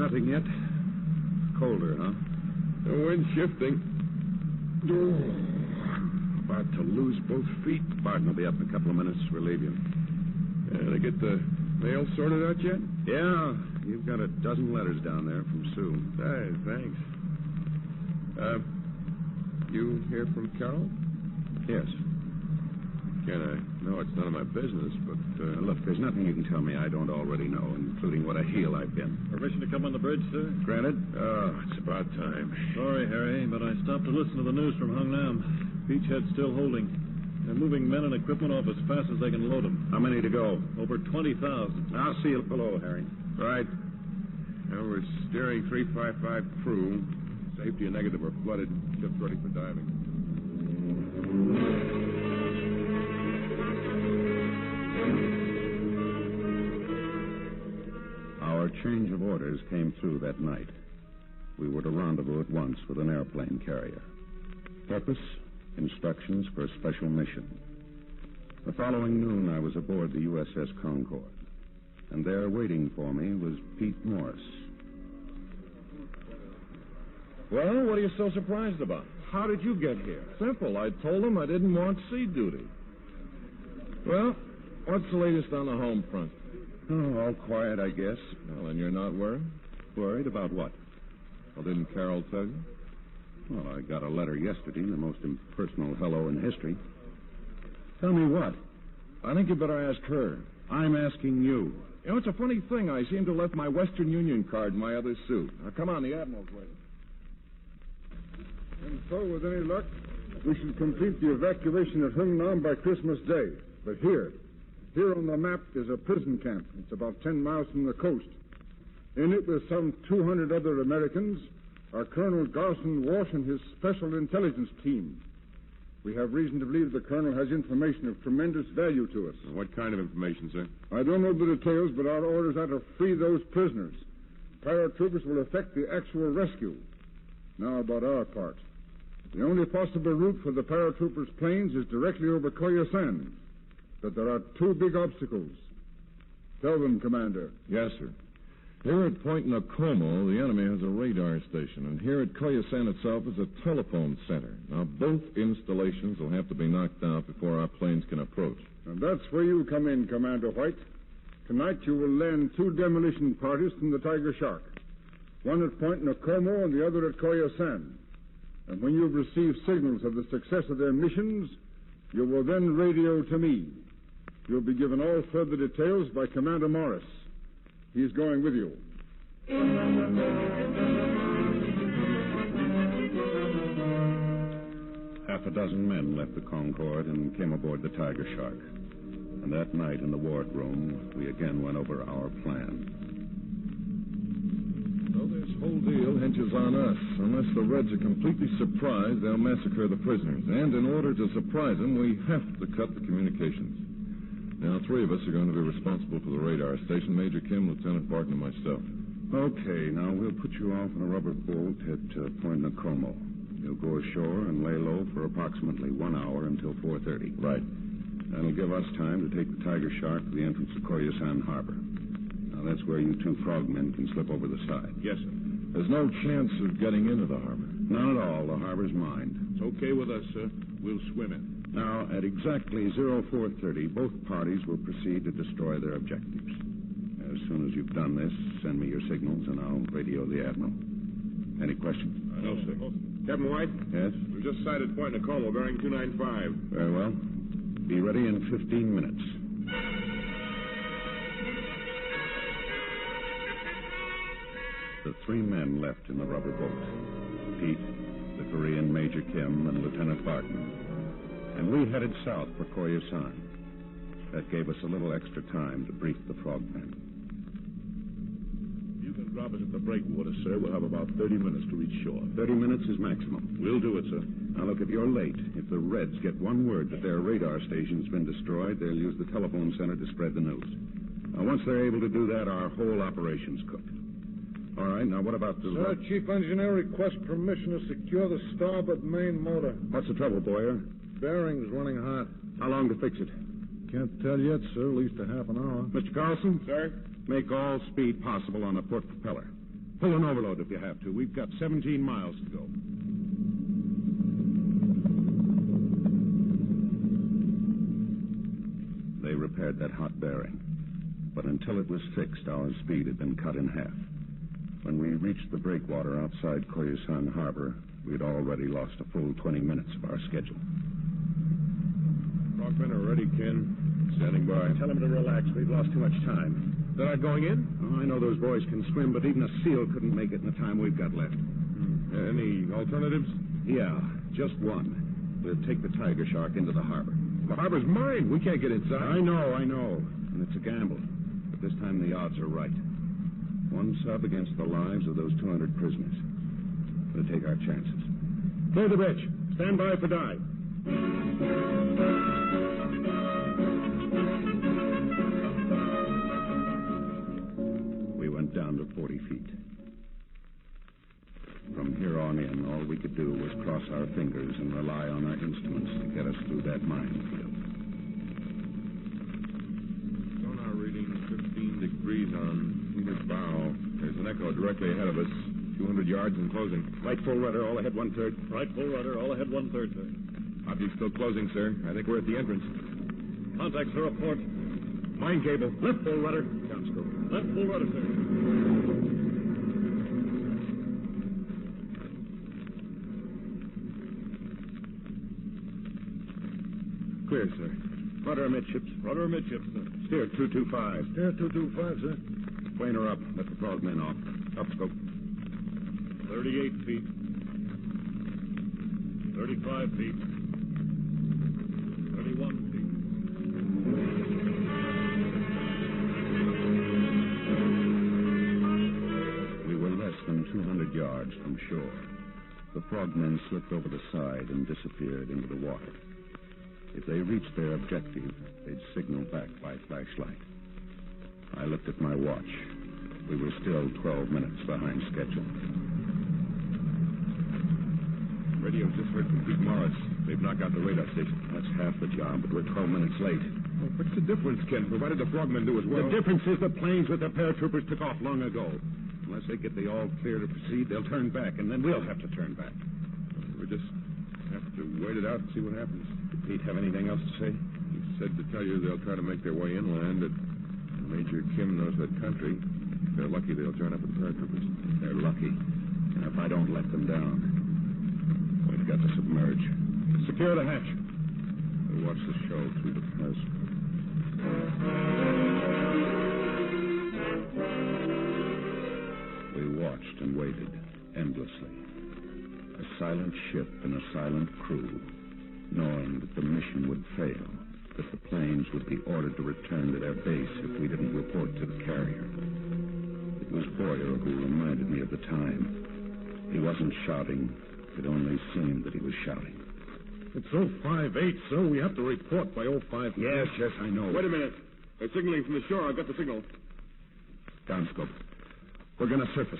Nothing yet. Colder, huh? The wind's shifting. About to lose both feet. Barton will be up in a couple of minutes. Relieve you. They get the mail sorted out yet? Yeah, you've got a dozen letters down there from Sue. Hey, thanks. You hear from Carol? Yes. Again, I know it's none of my business, but... Look, there's nothing you can tell me I don't already know, including what a heel I've been. Permission to come on the bridge, sir? Granted? Oh, it's about time. Sorry, Harry, but I stopped to listen to the news from Hung Nam. Beachhead's still holding. They're moving men and equipment off as fast as they can load them. How many to go? Over 20,000. I'll see you below, Harry. Right. Now we're steering 355 crew. Safety and negative are flooded. Just ready for diving. Our change of orders came through that night. We were to rendezvous at once with an airplane carrier. Purpose? Instructions for a special mission. The following noon, I was aboard the USS Concord. And there waiting for me was Pete Morris. Well, what are you so surprised about? How did you get here? Simple. I told him I didn't want sea duty. Well, what's the latest on the home front? Oh, all quiet, I guess. Well, and you're not worried? Worried about what? Well, didn't Carol tell you? Well, I got a letter yesterday, the most impersonal hello in history. Tell me what? I think you better ask her. I'm asking you. You know, it's a funny thing. I seem to have left my Western Union card in my other suit. Now, come on, the Admiral's waiting. And so, with any luck, we should complete the evacuation of Hung Nam by Christmas Day. But here on the map is a prison camp. It's about 10 miles from the coast. In it, with some 200 other Americans, are Colonel Garson Walsh and his special intelligence team. We have reason to believe the colonel has information of tremendous value to us. What kind of information, sir? I don't know the details, but our orders are to free those prisoners. Paratroopers will effect the actual rescue. Now about our part. The only possible route for the paratroopers' planes is directly over Koya Sand. But there are two big obstacles. Tell them, Commander. Yes, sir. Here at Point Nokomo, the enemy has a radar station, and here at Koyasan itself is a telephone center. Now, both installations will have to be knocked out before our planes can approach. And that's where you come in, Commander White. Tonight you will land two demolition parties from the Tiger Shark. One at Point Nokomo and the other at Koyasan. And when you've received signals of the success of their missions, you will then radio to me. You'll be given all further details by Commander Morris. He's going with you. Half a dozen men left the Concorde and came aboard the Tiger Shark. And that night in the wardroom, we again went over our plan. So this whole deal hinges on us. Unless the Reds are completely surprised, they'll massacre the prisoners. And in order to surprise them, we have to cut the communications. Now, three of us are going to be responsible for the radar station, Major Kim, Lieutenant Barton, and myself. Okay, now we'll put you off in a rubber boat at Point Nokomo. You'll go ashore and lay low for approximately 1 hour until 4:30. Right. That'll give us time to take the Tiger Shark to the entrance of Koyasan Harbor. Now, that's where you two frogmen can slip over the side. Yes, sir. There's no chance of getting into the harbor. None at all. The harbor's mine. It's okay with us, sir. We'll swim in. Now, at exactly 0430, both parties will proceed to destroy their objectives. As soon as you've done this, send me your signals, and I'll radio the Admiral. Any questions? No, sir. Captain White? Yes? We've just sighted Point Nokomo, bearing 295. Very well. Be ready in 15 minutes. The three men left in the rubber boat. Pete, the Korean Major Kim, and Lieutenant Barton. And we headed south for Koyasan. That gave us a little extra time to brief the frogmen. You can drop us at the breakwater, sir. We'll have about 30 minutes to reach shore. 30 minutes is maximum. We'll do it, sir. Now, look, if you're late, if the Reds get one word that their radar station's been destroyed, they'll use the telephone center to spread the news. Now, once they're able to do that, our whole operation's cooked. All right, now what about the... Sir, Chief Engineer requests permission to secure the starboard main motor. What's the trouble, Boyer? Bearing's running hot. How long to fix it? Can't tell yet, sir. At least a half an hour. Mr. Carlson? Sir? Make all speed possible on the port propeller. Pull an overload if you have to. We've got 17 miles to go. They repaired that hot bearing. But until it was fixed, our speed had been cut in half. When we reached the breakwater outside Koyusan Harbor, we'd already lost a full 20 minutes of our schedule. Frogmen are ready, Ken. Standing by. Tell them to relax. We've lost too much time. They're not going in? Oh, I know those boys can swim, but even a seal couldn't make it in the time we've got left. Any alternatives? Yeah, just one. We'll take the Tiger Shark into the harbor. The harbor's mine. We can't get inside. I know. And it's a gamble. But this time the odds are right. One sub against the lives of those 200 prisoners. We'll take our chances. Clear the bridge. Stand by for dive. We went down to 40 feet. From here on in, all we could do was cross our fingers and rely on our instruments to get us through that minefield. Sonar reading 15 degrees on leeward bow. There's an echo directly ahead of us. 200 yards and closing. Right full rudder, all ahead 1/3. Right full rudder, all ahead 1/3, sir. Object's still closing, sir. I think we're at the entrance. Contacts are report. Mine cable. Left full rudder. Downscope. Left full rudder, sir. Clear, sir. Rudder amidships. Rudder amidships, sir. Steer 225. Steer 225, sir. Planer up. Let the frogmen off. Upscope. 38 feet. 35 feet. 31 feet. We were less than 200 yards from shore. The frogmen slipped over the side and disappeared into the water. If they reached their objective, they'd signal back by flashlight. I looked at my watch. We were still 12 minutes behind schedule. Radio just heard from Pete Morris. They've knocked out the radar station. That's half the job, but we're 12 minutes late. Well, what's the difference, Ken? Provided the frogmen do as well. The difference is the planes with the paratroopers took off long ago. Unless they get the all clear to proceed, they'll turn back, and then we'll have to turn back. We just have to wait it out and see what happens. Did Pete have anything else to say? He said to tell you they'll try to make their way inland. That Major Kim knows that country. If they're lucky, they'll join up with the paratroopers. They're lucky. And if I don't let them down, we've got to submerge. Secure the hatch. We'll watch the show through the press. We watched and waited endlessly. A silent ship and a silent crew, knowing that the mission would fail, that the planes would be ordered to return to their base if we didn't report to the carrier. It was Boyer who reminded me of the time. He wasn't shouting. It only seemed that he was shouting. It's 058, sir. We have to report by 05. Yes, I know. Wait a minute. They're signaling from the shore. I've got the signal. Downscope. We're going to surface.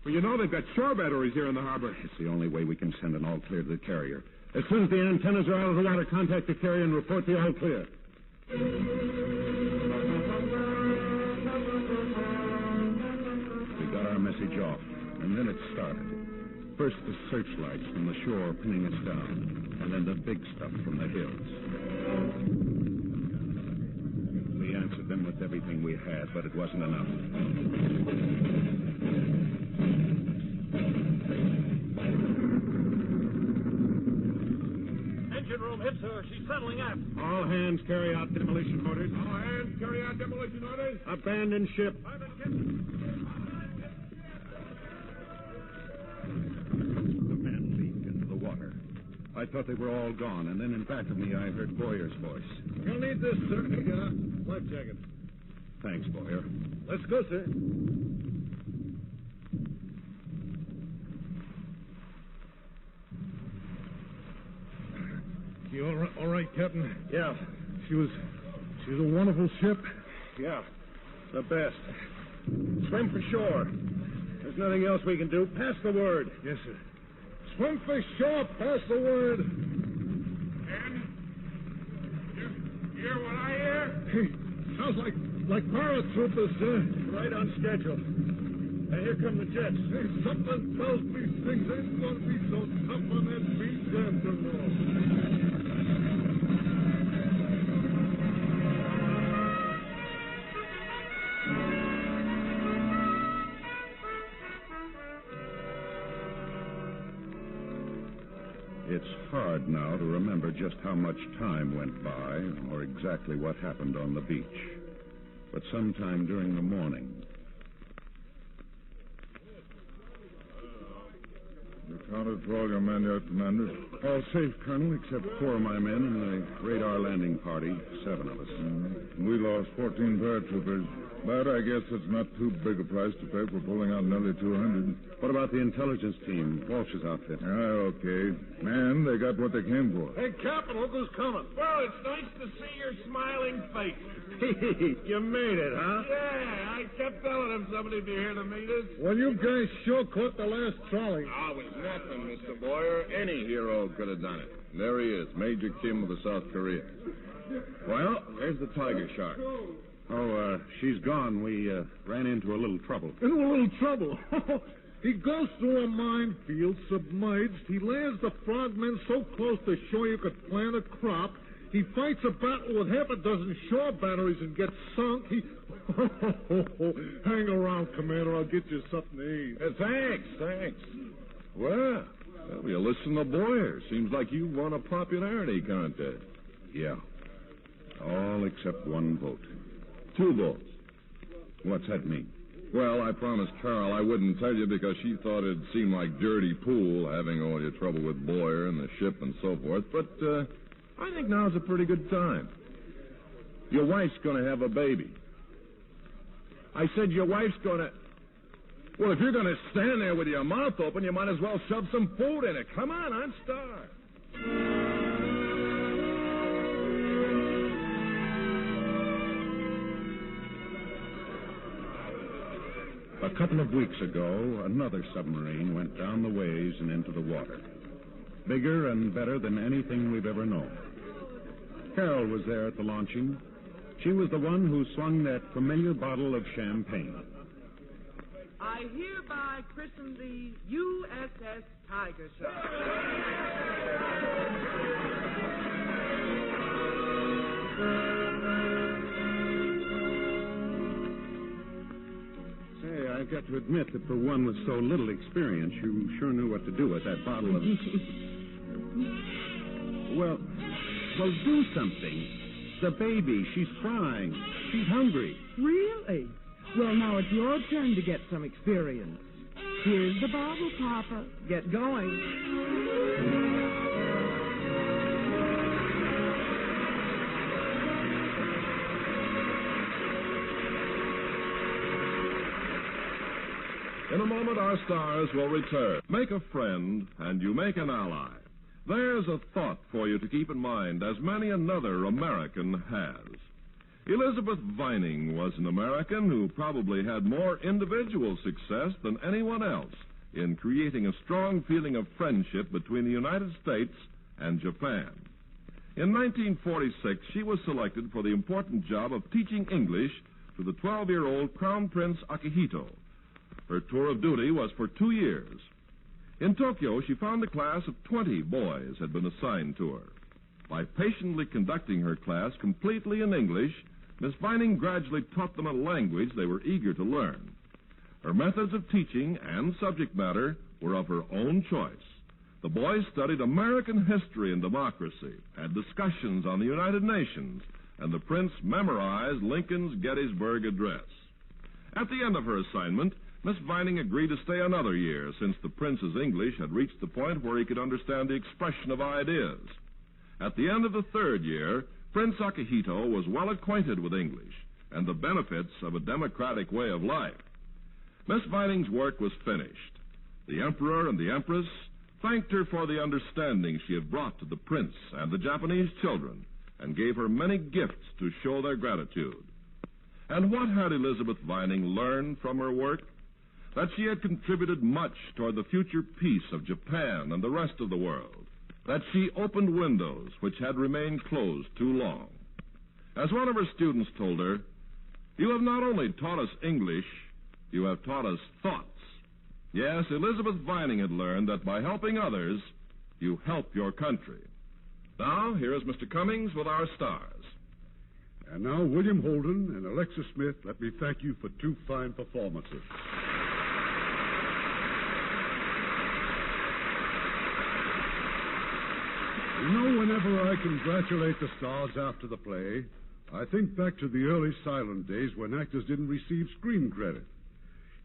Well, you know they've got shore batteries here in the harbor. It's the only way we can send an all clear to the carrier. As soon as the antennas are out of the water, contact the carrier and report the all clear. We got our message off, and then it started. First the searchlights from the shore pinning us down, and then the big stuff from the hills. We answered them with everything we had, but it wasn't enough. Engine room hit, sir. She's settling aft. All hands carry out demolition orders. All hands carry out demolition orders. Abandon ship. The men leaped into the water. I thought they were all gone, and then in back of me I heard Boyer's voice. You'll need this, sir. Yeah. Life jacket. Thanks, Boyer. Let's go, sir. You all right, Captain? Yeah. She was a wonderful ship. Yeah. The best. Swim for shore. There's nothing else we can do. Pass the word. Yes, sir. Swim for shore. Pass the word. Ken? You hear what I hear? Hey, sounds like paratroopers, sir. Right on schedule. Hey, here come the jets. Hey, something tells me things ain't going to be so tough on that beach after all. It's hard now to remember just how much time went by or exactly what happened on the beach. But sometime during the morning... You counted for all your men yet, Commander? All safe, Colonel, except 4 of my men and the radar landing party, 7 of us. We lost 14 paratroopers. But I guess it's not too big a price to pay for pulling out nearly 200. What about the intelligence team, Walsh's outfit? Okay. Man, they got what they came for. Hey, Captain, look who's coming. Well, it's nice to see your smiling face. You made it, huh? Yeah, I kept telling him somebody'd be here to meet us. Well, you guys sure caught the last trolley. Oh, it was nothing, Mr. Boyer. Any hero could have done it. There he is, Major Kim of the South Korea. Well, there's the tiger shark. Oh, she's gone. We ran into a little trouble. Into a little trouble. He goes through a minefield, submerged. He lands the frogmen so close to shore you could plant a crop. He fights a battle with half a dozen shore batteries and gets sunk. He... Hang around, Commander. I'll get you something to eat. Thanks. Well, you listen to Boyer. Seems like you won a popularity contest. Yeah. All except 1 vote. 2 votes. What's that mean? Well, I promised Carol I wouldn't tell you because she thought it seemed like dirty pool having all your trouble with Boyer and the ship and so forth. But I think now's a pretty good time. Your wife's going to have a baby. I said your wife's going to... Well, if you're going to stand there with your mouth open, you might as well shove some food in it. Come on, I'm starved. A couple of weeks ago, another submarine went down the ways and into the water. Bigger and better than anything we've ever known. Carol was there at the launching. She was the one who swung that familiar bottle of champagne. I hereby christen the USS Tiger Shark. I've got to admit that for one with so little experience, you sure knew what to do with that bottle of... Well, do something. The baby, she's crying. She's hungry. Really? Well, now it's your turn to get some experience. Here's the bottle, Papa. Get going. In a moment, our stars will return. Make a friend, and you make an ally. There's a thought for you to keep in mind, as many another American has. Elizabeth Vining was an American who probably had more individual success than anyone else in creating a strong feeling of friendship between the United States and Japan. In 1946, she was selected for the important job of teaching English to the 12-year-old Crown Prince Akihito. Her tour of duty was for 2 years. In Tokyo, she found a class of 20 boys had been assigned to her. By patiently conducting her class completely in English, Miss Vining gradually taught them a language they were eager to learn. Her methods of teaching and subject matter were of her own choice. The boys studied American history and democracy, had discussions on the United Nations, and the prince memorized Lincoln's Gettysburg Address. At the end of her assignment, Miss Vining agreed to stay another year, since the prince's English had reached the point where he could understand the expression of ideas. At the end of the 3rd year, Prince Akihito was well acquainted with English and the benefits of a democratic way of life. Miss Vining's work was finished. The Emperor and the Empress thanked her for the understanding she had brought to the prince and the Japanese children, and gave her many gifts to show their gratitude. And what had Elizabeth Vining learned from her work? That she had contributed much toward the future peace of Japan and the rest of the world. That she opened windows which had remained closed too long. As one of her students told her, "You have not only taught us English, You have taught us thoughts. Yes, Elizabeth Vining had learned that by helping others, you help your country. Now, here is Mr. Cummings with our stars. And now, William Holden and Alexis Smith, let me thank you for 2 fine performances. You know, whenever I congratulate the stars after the play, I think back to the early silent days when actors didn't receive screen credit.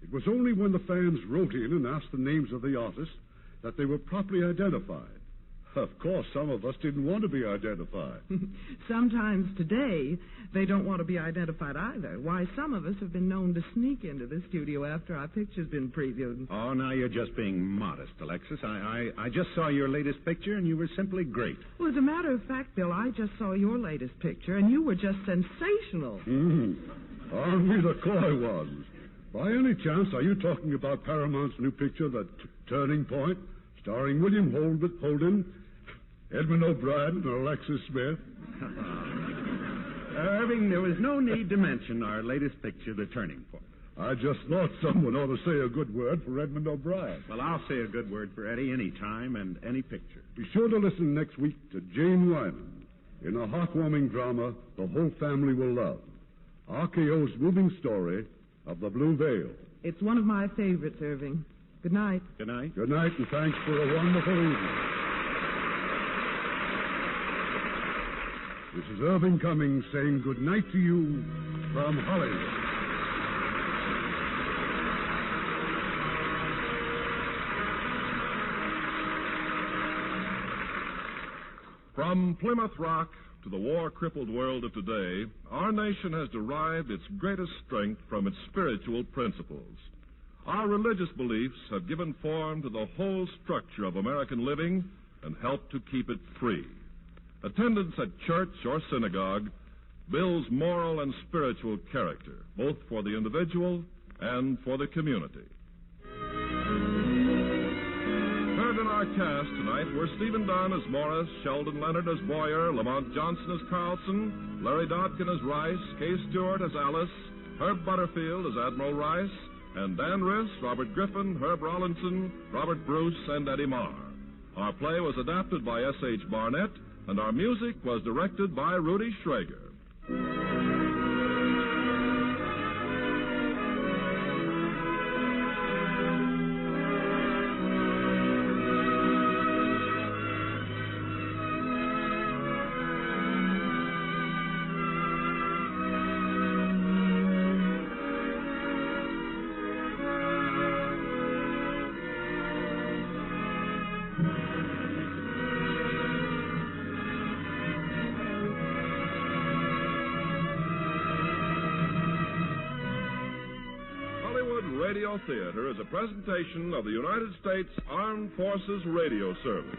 It was only when the fans wrote in and asked the names of the artists that they were properly identified. Of course, some of us didn't want to be identified. Sometimes today, they don't want to be identified either. Why, some of us have been known to sneak into the studio after our picture's been previewed. Oh, now you're just being modest, Alexis. I just saw your latest picture, and you were simply great. Well, as a matter of fact, Bill, I just saw your latest picture, and you were just sensational. Aren't we the coy ones? By any chance, are you talking about Paramount's new picture, The Turning Point, starring William Holden, Edmund O'Brien, and Alexis Smith? Irving, there was no need to mention our latest picture, The Turning Point. I just thought someone ought to say a good word for Edmund O'Brien. Well, I'll say a good word for Eddie any time and any picture. Be sure to listen next week to Jane Wyman in a heartwarming drama the whole family will love. RKO's moving story of the Blue Veil. It's one of my favorites, Irving. Good night. Good night. Good night, and thanks for a wonderful evening. This is Irving Cummings saying good night to you from Hollywood. From Plymouth Rock to the war-crippled world of today, our nation has derived its greatest strength from its spiritual principles. Our religious beliefs have given form to the whole structure of American living and helped to keep it free. Attendance at church or synagogue builds moral and spiritual character, both for the individual and for the community. Heard in our cast tonight were Stephen Dunn as Morris, Sheldon Leonard as Boyer, Lamont Johnson as Carlson, Larry Dodkin as Rice, Kay Stewart as Alice, Herb Butterfield as Admiral Rice, and Dan Riss, Robert Griffin, Herb Rollinson, Robert Bruce, and Eddie Marr. Our play was adapted by S.H. Barnett, and our music was directed by Rudy Schrager. Radio Theater is a presentation of the United States Armed Forces Radio Service.